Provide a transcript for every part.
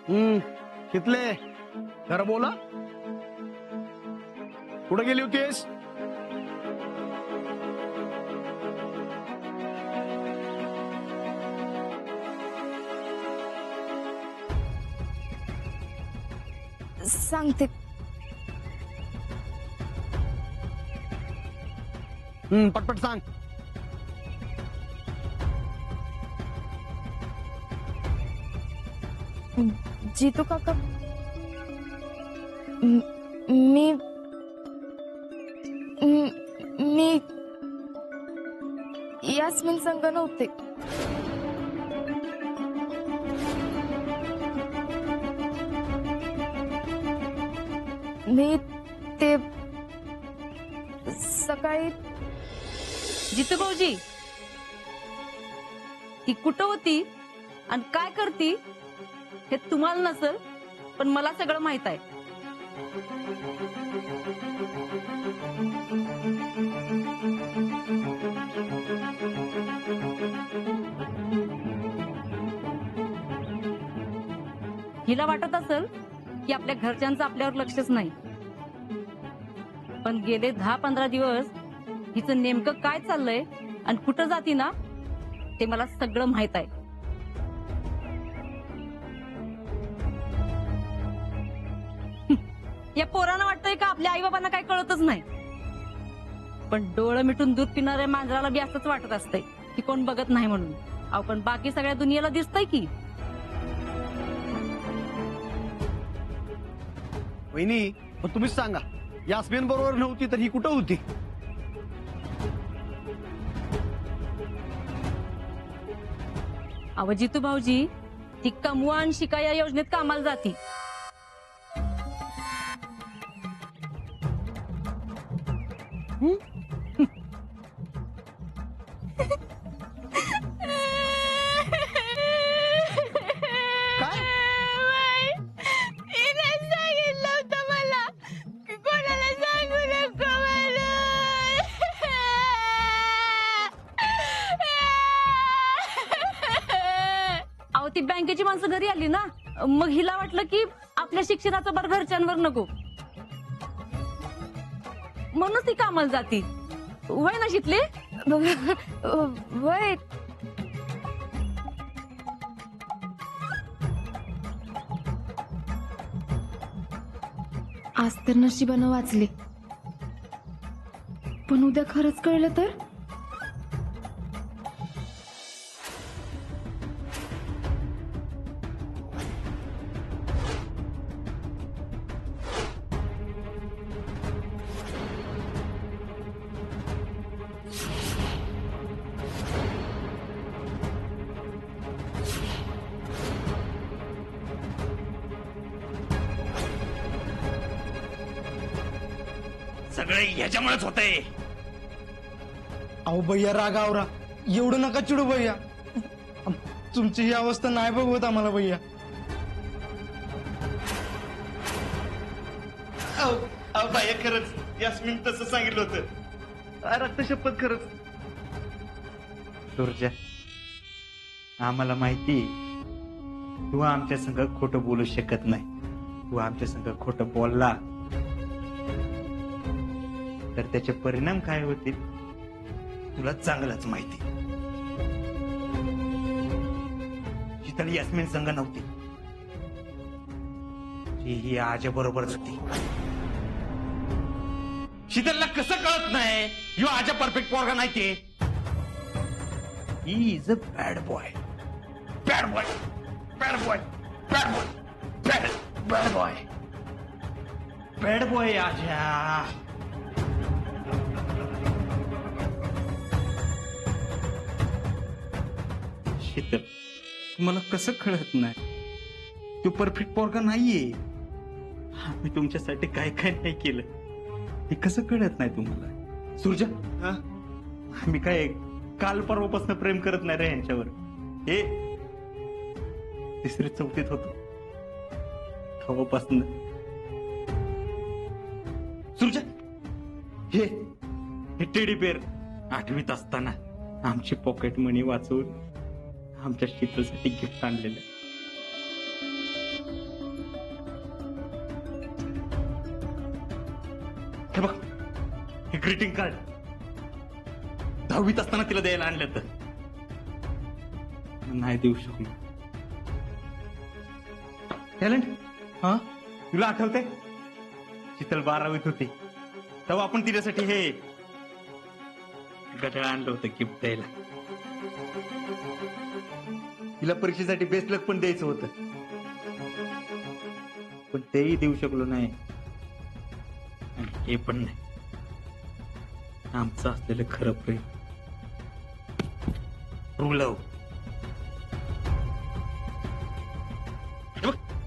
कितले जरा बोला. कुठे गेली होतीस? सांगते. पटपट सांग. जीतू काका, मी मी यास्मिन संग नव्हते. मी ते सकाळी. जितू भाऊजी, ती कुठं होती आणि काय करती हे तुम्हाला नसेल, पण मला सगळं माहित आहे. हिला वाटत असेल की आपल्या घरच्यांचं आपल्यावर लक्षच नाही, पण गेले 10-15 दिवस हिचं नेमकं काय चाललंय आणि कुठं जाती ना ते मला सगळं माहित आहे. या पोरांना वाटतंय का आपल्या आई बाबांना काय कळतच नाही, पण डोळं मिटून दूध पिणाऱ्या मांजराला बी असंच वाटत असतंय की कोण बघत नाही म्हणून. अहो पण बाकी सगळ्या दुनियेला दिसतंय की. वहिनी, पण तुम्हीच सांगा, यास्मिन बरोबर नव्हती तर ही कुठं होती? अहो जितू भाऊजी, ती कमवा आणि शिका या योजनेत कामाला जाती. ती बँकेची माणसं घरी आली ना, मग हिला वाटलं की आपल्या शिक्षणाचं भर घरच्यांवर नको, म्हणूनच ती कामाला जाती. वय ना शिकले. वय. आज तर नशिबानं वाचले, पण उद्या खरंच कळलं तर. सगळे ह्याच्यामुळेच होतंय. अहो भैया, रागावरा, एवढं नका चिडू भैया. तुमची ही अवस्था नाही बघवत आम्हाला भैया. बाया, खरंच यास्मिन तसं सांगितलं होतं. रक्तशपथ खरंच. सुरजा, आम्हाला माहिती तू आमच्या संग खोटं बोलू शकत नाही. तू आमच्या संग खोटं बोलला तर त्याचे परिणाम काय होतील तुला चांगलंच माहिती. शीतल यास्मिन संग नव्हती, ही आजा बरोबरच होती. शीतलला कसं कळत नाही यो आजा परफेक्ट पोरगा नाही ते. He is a bad boy. Bad boy, bad boy, bad boy, bad bad boy, bad boy आजा. शीतल, तुम्हाला कसं कळत नाही? तो परफेक्ट पोरगा नाहीये. आम्ही तुमच्यासाठी काय काय नाही केलं हे कसं कळत नाही तुम्हाला? सुरजा, आम्ही काय काल परवापासून प्रेम करत नाही रे यांच्यावर. हे 3री-4थीत होतो तेव्हापासून. सुरजा, हे टेडी बेअर 8वीत असताना आमची पॉकेट मनी वाचवून आमच्या शीतलसाठी गिफ्ट आणलेलं. हे बघ, हे ग्रीटिंग कार्ड 10वीत असताना तिला द्यायला आणलं तर नाही देऊ शकलो. टॅलेंट, हा तुला आठवतंय शीतल 12वीत होती तेव्हा आपण तिच्यासाठी हे गजळ आणलं होतं गिफ्ट द्यायला. तिला परीक्षेसाठी बेस्ट लक पण द्यायचं होतं, पण तेही देऊ शकलो नाही आणि हे पण नाही. आमचं असलेलं खरं प्रेम, ट्रू लव्ह.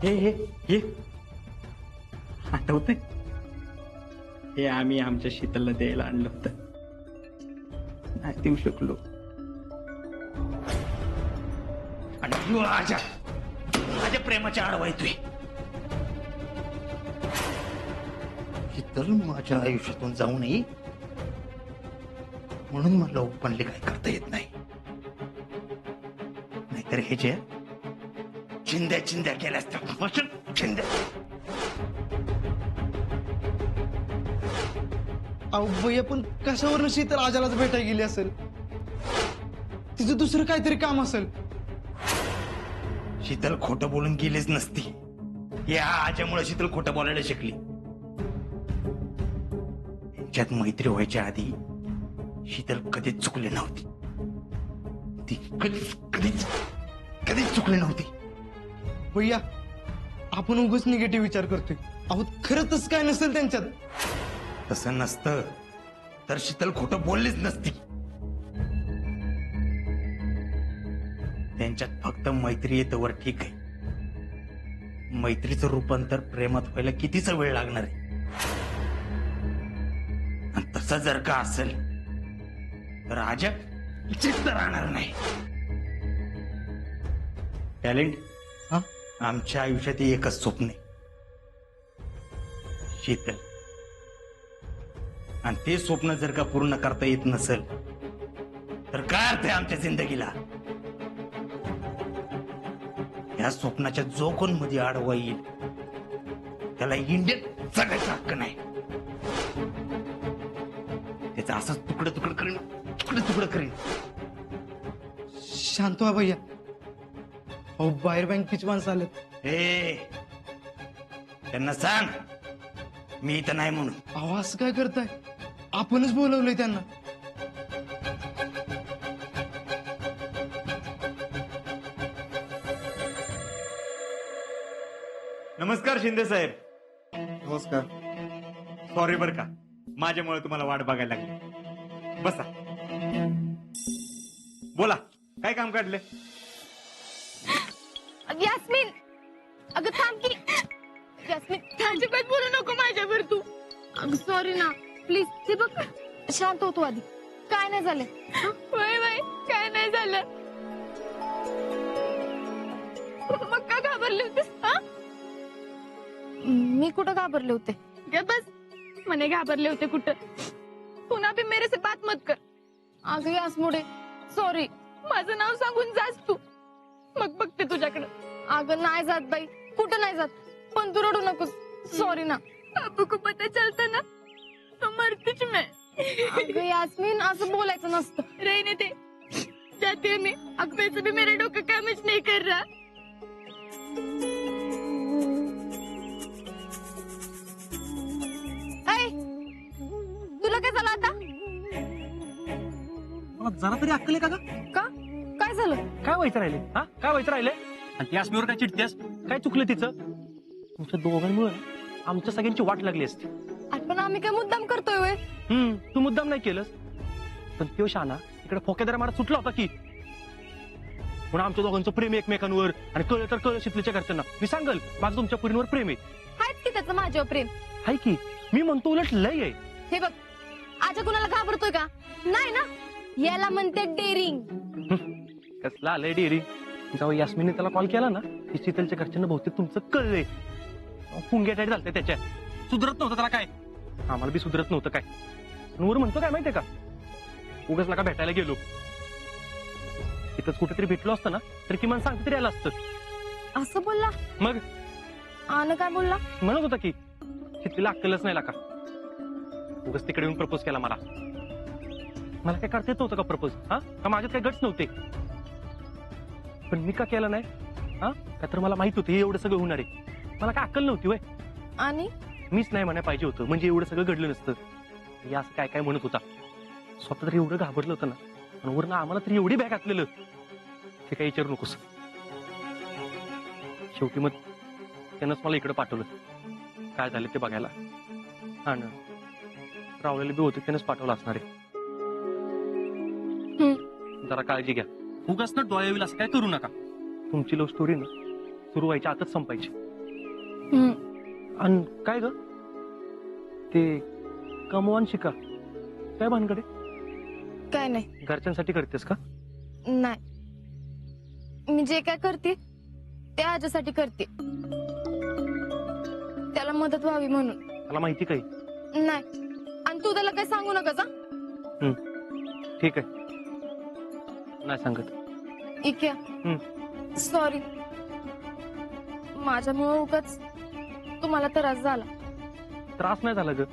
हे आठवतंय, हे आम्ही आमच्या शीतलला द्यायला आणलं होतं, नाही देऊ शकलो. आणि तू माझ्या प्रेमाच्या आडवा येतोय. शीतल माझ्या आयुष्यातून जाऊ नये म्हणून मला ओपनली काय करता येत नाही. नाहीतर हे जे चिंध्या चिंध्या केल्या असत्या, चिंध्या. अहो भैया, पण कशावरनं शीतल आजालाच भेटायला गेली असेल? तिचं दुसरं काहीतरी काम असेल. शीतल खोटं बोलून गेलीच नसती. या आजामुळे शीतल खोटं बोलायला शिकली. त्यांच्यात मैत्री व्हायच्या आधी शीतल कधीच चुकली नव्हती. ती कधीच कधीच कधीच चुकली नव्हती. भैया, आपण उगाच निगेटिव्ह विचार करतोय. अहो खरं तसं काय नसेल त्यांच्यात. तसं नसतं तर शीतल खोटं बोललीच नसती. त्यांच्यात फक्त मैत्री येतं वर, ठीक आहे. मैत्रीचं रूपांतर प्रेमात व्हायला कितीचा वेळ लागणार आहे. आणि तसं जर का असेल तर आजा चित्त राहणार नाही. टॅलेंट, हा? आमच्या आयुष्यात एकच स्वप्न आहे, शीतल. आणि ते स्वप्न जर का पूर्ण करता येत नसेल तर काय अर्थ आहे आमच्या जिंदगीला? या स्वप्नाच्या जो कोण मध्ये आडवा येईल त्याला इंडियन जगायचा हक्क नाही. त्याचा असंच तुकडं तुकडं करीन, तुकडं तुकडं करीन. शांत व्हा भैया. अहो बाहेर बँकेची माणसं आलेत. हे त्यांना सांग मी इथं नाही म्हणून. अहो असं काय करताय? आपणच बोलवलंय त्यांना. नमस्कार शिंदे साहेब. नमस्कार. सॉरी बर का, माझ्यामुळे तुम्हाला वाट बघायला लागली. बसा, बोला काय काम काढले? यास्मिन, अगं थांब की. यास्मिन, अजिबात बोलू नको माझ्यावर तू. अगं सॉरी ना, प्लीज. ते बघ, शांत होतो आधी. काय नाही झालं. वय वय, काय नाही झालं. मग का घाबरले होतेस? मी कुठं घाबरले होते? बस म्हणे घाबरले होते कुठं. पुन्हा भी मेरे से बात मत कर. अगं यासमुळे सॉरी. माझं नाव सांगून जास तू, मग बघते तुझ्याकडे. अगं नाही जात बाई, कुठं नाही जात. पण तू रडू नकोस. सॉरी ना. आपको को पता चलता ना तो मरतीच मैं. अगं यास्मिन, असं बोलायचं नसतं. रहने दे, जाते मैं. अगं वैसे भी मेरा डोकं कामच नहीं कर रहा. तुला काय झालं आता? मला जरा तरी अक्कल आहे का ग? का? काय झालं? काय व्हायचं राहिले? हा, काय व्हायचं राहिले? आणि ती आसमीवर काय चिडतेस? काय चुकलं तिचं? तुमच्या दोघांमुळे आमच्या सगळ्यांची वाट लागली असती. पण आम्ही काय मुद्दाम करतोय व्हय? तू मुद्दाम नाही केलंस, पण तो शाना इकडे फोकेदार मारा सुटला होता की. पण आमच्या दोघांचं प्रेम एकमेकांवर, आणि कळलं तर कळलं शीतलीच्या घरच्यांना. मी सांगल माझं तुमच्या पुरींवर प्रेम आहे. हायच की त्याचं माझ्यावर प्रेम. हाय की, मी म्हणतो उलट लय आहे. हे बघ, आजा कुणाला घाबरतोय का? नाही ना. याला म्हणते डेअरिंग. कसला आलंय डेअरी. जेव्हा यास्मिनने त्याला कॉल केला ना, की शीतलच्या घरच्यांना बहुतेक तुमचं कळलंय. पुंग्या टाईट झालते त्याच्या. सुधरत नव्हतं त्याला काय. आम्हाला बी सुधरत नव्हतं काय. वर म्हणतो काय माहितीये का, उगाच नका भेटायला गेलो. इथंच कुठेतरी भेटलो असतं ना तर किमान सांगते तरी आलं असतं. असं बोलला? मग आन काय बोलला? म्हणत होता की शीतलीला अक्कलच नाही का. उगाच तिकडे येऊन प्रपोज केला मला काय करता येत नव्हतं का प्रपोज? हा का माझ्यात काही गट्स नव्हते? पण मी का केलं नाही? हा का तर मला माहित होतं हे एवढं सगळं होणार आहे. मला काय अक्कल नव्हती वय. आणि मीच नाही म्हणायला पाहिजे होतं, म्हणजे एवढं सगळं घडलं नसतं. हे असं काय काय म्हणत होता. स्वतः तरी एवढं घाबरलं होतं ना, आणि वरनं आम्हाला तरी एवढी बॅग घातलेलं ते काही विचारू नकोस. शेवटी मग त्यानंच मला इकडे पाठवलं काय झालं ते बघायला. हा ना, रावलेले बी होते त्यानंच पाठवलं असणार आहे. जरा काळजी घ्या, उगाच ना डोळे येईल असं काय करू नका. तुमची लव्ह स्टोरी ना सुरू व्हायच्या आतच संपायची. आणि काय ग ते कमवान शिका काय भानकडे? काय नाही, घरच्यांसाठी करतेस का? नाही, मी जे काय करते ते आजसाठी करते, त्याला मदत व्हावी म्हणून. मला माहिती काही नाही, आणि तू त्याला काय सांगू नका जा. ठीक आहे, नाही सांगत. इक्या सॉरी, माझ्यामुळे उगाच तुम्हाला त्रास झाला. त्रास नाही झाला ग,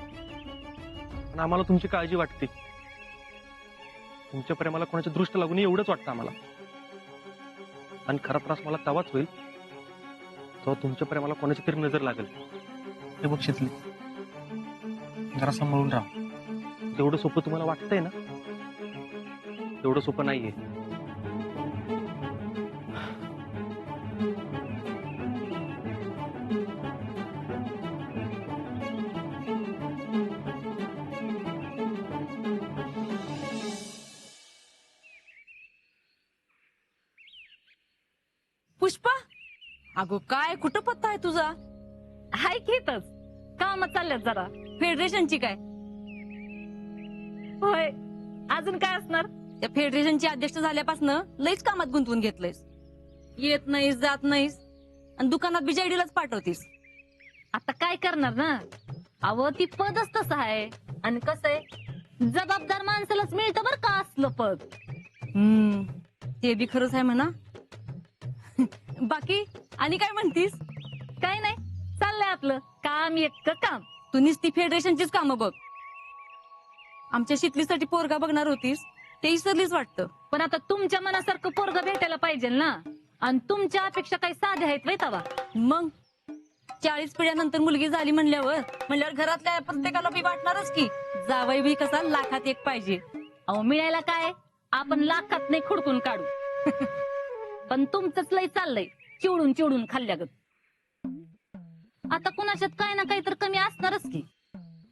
पण आम्हाला तुमची काळजी वाटते. तुमच्या प्रेमाला कोणाच्या दृष्ट लागू नये एवढंच वाटतं आम्हाला. आणि खरा त्रास मला तेव्हाच होईल तेव्हा तुमच्या प्रेमाला कोणाची तरी नजर लागेल. हे बघ शितली, जरा सांभाळून राहा. जेवढं सोपं तुम्हाला वाटतंय ना तेवढं सोपं नाहीये. पुष्पा, अगो काय कुठं पत्ता आहे तुझा? हाय घेतच काम चालल्यात जरा फेडरेशनची. काय होय, अजून काय असणार? त्या फेडरेशनची अध्यक्ष झाल्यापासून लईच कामात गुंतवून घेतलंयस. येत नाहीस, जात नाहीस, आणि दुकानात बिजायडीलाच पाठवतीस. आता काय करणार ना, अव ती पदच तसं आहे. आणि कसं आहे, जबाबदार माणसालाच मिळतं बरं का असलं पद. ते बी खरंच आहे म्हणा. बाकी आणि काय म्हणतीस? काय नाही, चाललंय आपलं काम, एक काम. तू नुसती फेडरेशनचीच कामं बघ. आमच्या शिकलीसाठी पोरगा बघणार होतीस ते विसरलीच वाटतं. पण आता तुमच्या मनासारखं पोरगा भेटायला पाहिजे ना, आणि तुमच्या अपेक्षा काही साध्या आहेत वै तवा. मग 40 पिढ्यानंतर मुलगी झाली म्हणल्यावर घरातल्या प्रत्येकाला बी वाटणारच की जावई बी कसा लाखात एक पाहिजे. अहो मिळायला काय, आपण लाखात नाही खुडकून काढू. पण तुमचंच लय चाललंय चिवडून चिवडून खाल्ल्यागत. आता कुणाच्यात काय ना काही तर कमी असणारच की.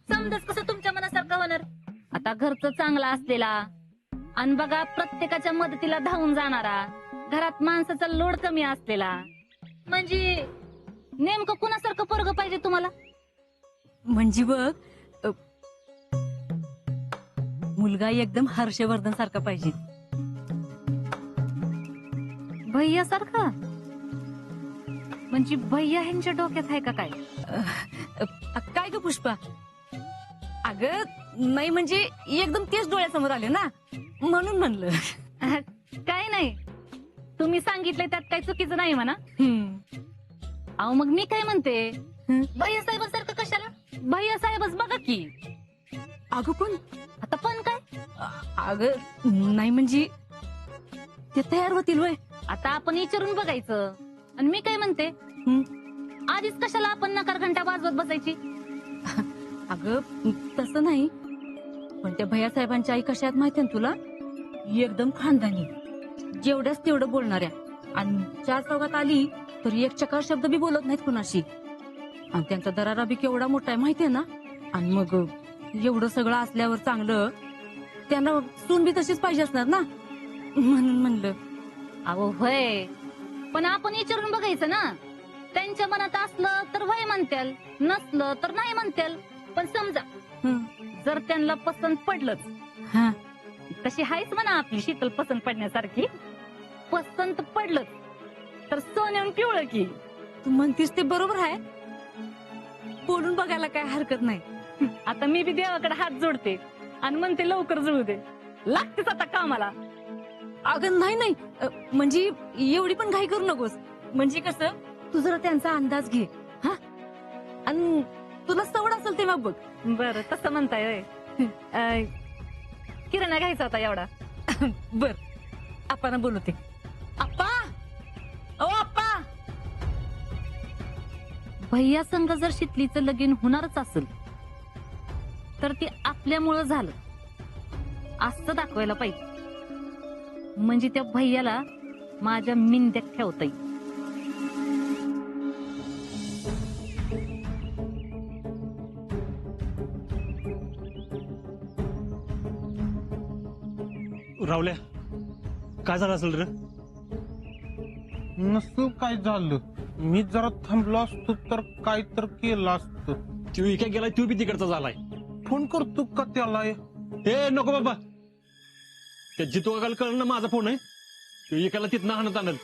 समजच कसं तुमच्या मनासारखं होणार. आता घरचं चांगला असलेला, आणि बघा प्रत्येकाच्या मदतीला धावून जाणारा, घरात माणसाचा लोड कमी असलेला, म्हणजे नेमकं कुणासारखं पोरगं पाहिजे तुम्हाला? म्हणजे बघ, मुलगा एकदम हर्षवर्धन सारखा पाहिजे. भैया सारखा? म्हणजे भैया ह्यांच्या डोक्यात आहे का काय? काय ग पुष्पा? अगं नाही, म्हणजे एकदम तेच डोळ्यासमोर आले ना म्हणून म्हणलं. काय नाही, तुम्ही सांगितलं त्यात काही चुकीचं नाही म्हणा. अहो मग मी काय म्हणते, भैया साहेबांसारखं कशाला? भैया साहेबच बघा की. अगं पण आता पण काय? अगं नाही, म्हणजे ते तयार होतील वय. आता आपण विचारून बघायचं. आणि मी काय म्हणते, आधीच कशाला आपण नकार घंटा वाजवत बसायची? अगं तसं नाही, पण त्या भैया साहेबांच्या आई कशा आहेत माहिती ना तुला? एकदम खानदानी, जेवढ्याच तेवढं बोलणाऱ्या, आणि 4 चौघात आली तरी एक चकार शब्द बी बोलत नाहीत कुणाशी. आणि त्यांचा दरारा बी केवढा मोठा आहे माहितीये ना. आणि मग एवढं सगळं असल्यावर चांगलं त्यांना सून बी तशीच पाहिजे असणार ना, म्हणून म्हणलं. अहो होय, पण आपण विचारून बघायचं ना. त्यांच्या मनात असलं तर वय म्हणत्याल, नसलं तर नाही म्हणत्याल. पण समजा जर त्यांना पसंत पडलंच, तशी हायच म्हणा आपली शीतल पसंत पडण्यासारखी. पसंत पडलंच तर सोन्याहून पिवळं की. तू म्हणतीस ते बरोबर आहे, बोलून बघायला काय हरकत नाही. आता मी बी देवाकडे हात जोडते आणि म्हणते लवकर जुळू दे, लागतेच आता कामाला. अगं नाही नाही, म्हणजे एवढी पण घाई करू नकोस. म्हणजे कसं, तू जरा त्यांचा अंदाज घे. हा, आणि तुला सवड असेल ते मग बघ. बरं तसं म्हणताय होय. किराणा घ्यायचा होता एवढा. बर आपण बोलू ते. आप्पा ओ आप्पा, भैया संघ जर शितलीचं लगीन होणारच असेल तर ते आपल्यामुळं झालं असं दाखवायला पाहिजे. म्हणजे त्या भैयाला माझ्या मिंद्यात ठेवता येईल. रावल्या काय झालं असेल रे? नसतं काय झालं, मी जरा थांबलो असतो तर काय तर केलं असतं. तू इकडे गेलाय, तू बी तिकडचा झालाय. फोन करतो का त्याला? ए नको बाबा, त्या जितो कळलं ना माझा फोन आहे. तू एकाला तिथनं आणत आणल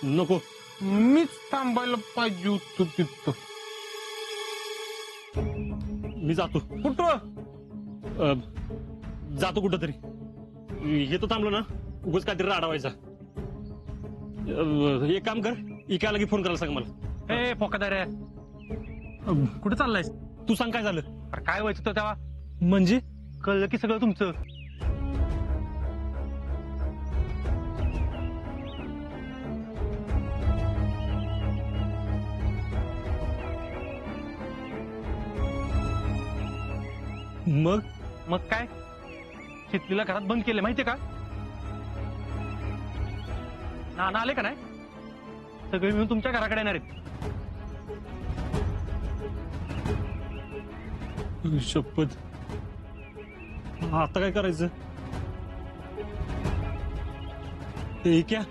नको. मीच थांबायला पाहिजे होतो तिथं. मी जातो. कुठं? जातो कुठं तरी. येतो थांबलो ना उगाच काहीतरी राडावायचा. एक काम कर, इकायला की फोन करायला सांग मला. ए फोकादार कुठे चाललायस? तू सांग काय झालं? अरे काय व्हायचं तो तेव्हा? म्हणजे कळलं की सगळं तुमचं. मग मग काय, शितलीला घरात बंद केले माहितीये का? नाना आले का नाही? सगळे मिळून तुमच्या घराकडे येणार आहेत. शपथ, आता काय करायचं? इक्या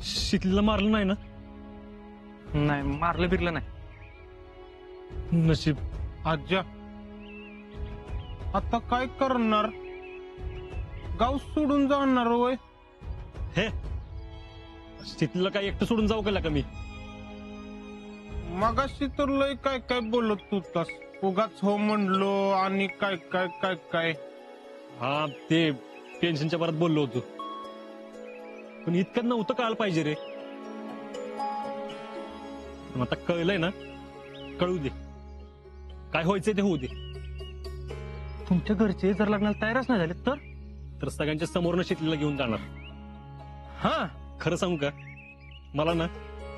शितलीला मारलं नाही ना? नाही मारलं बिरलं नाही. नशीब. आज्या आता काय करणार? गाव सोडून जाणार होय? हे शितलीला काय एकटं सोडून जाऊ का मी? मगाशी तर लय काय काय बोलत होतास. उगाच हो म्हणलो आणि काय काय काय काय. हा ते टेन्शनच्या भरात बोललो होतो, पण इतकं नव्हतं कळायला पाहिजे रे. आता कळलंय ना, कळू दे. काय व्हायचंय ते होऊ दे. तुमच्या घरचे जर लग्नाला तयारच नाही झाले तर सगळ्यांच्या समोरनं शितलीला घेऊन जाणार. हा खरं सांगू का, मला ना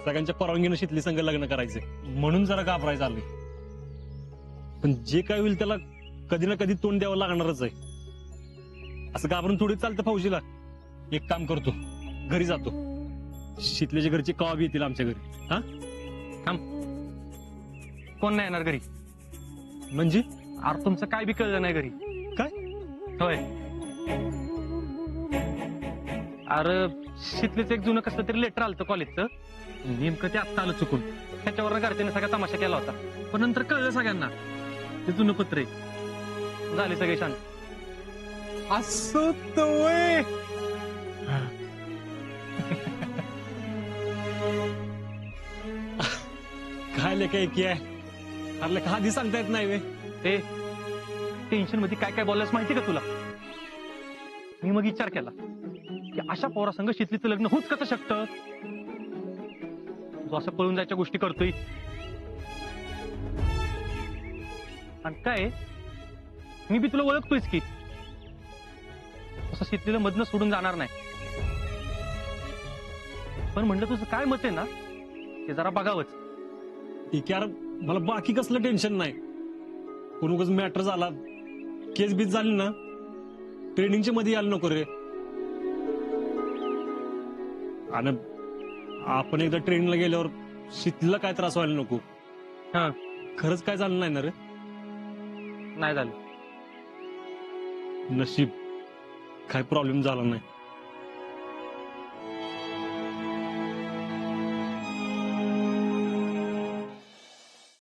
सगळ्यांच्या परवानगीनं शितली संग लग्न करायचंय, म्हणून जरा घाबरायचं आलोय. पण जे काय होईल त्याला कधी ना कधी तोंड द्यावं लागणारच आहे. असं घाबरून थोडी चालतं फौजीला. एक काम करतो, घरी जातो. शितलीच्या घरचे कवा बी येतील आमच्या घरी. हा काम कोण नाही येणार घरी? म्हणजे अरे तुमचं काय बी कळलं नाही घरी काय? होय. अरे शितलीचं एक जुनं कसलं तरी लेटर आलं कॉलेजचं, नेमकं ते आत्ता आलं चुकून. त्याच्यावर घरच्याने सगळा तमाशा केला होता, पण नंतर कळलं सगळ्यांना ते जुनं पत्र आहे. झाले सगळे शांत. असं तोय. काय लेखा की आहे? अरे लेखा आधी सांगता येत नाही वे. ए टेन्शन मध्ये काय काय बोललास माहिती का तुला? मी मग विचार केला की अशा पोरासंग शितलीचं लग्न होऊच कसं शकतं? तू असं पळून जायच्या गोष्टी करतोय. आणि काय मी बी तुला ओळखतोयच की, असं शितलीला मधनं सोडून जाणार नाही. पण म्हणलं तुझं काय मत आहे ना ते जरा बघावंच. ठीक यार, मला बाकी कसलं टेन्शन नाही. कोण उगाच मॅटर झाला, केस बीस झाली ना, ट्रेनिंगच्या मध्ये यायला नको रे. आणि आपण एकदा ट्रेनिंगला गेल्यावर शितलीला काय त्रास व्हायला नको. हा खरंच काय झालं नाही ना रे? नाही झालं. नशीब काय प्रॉब्लेम झाला नाही.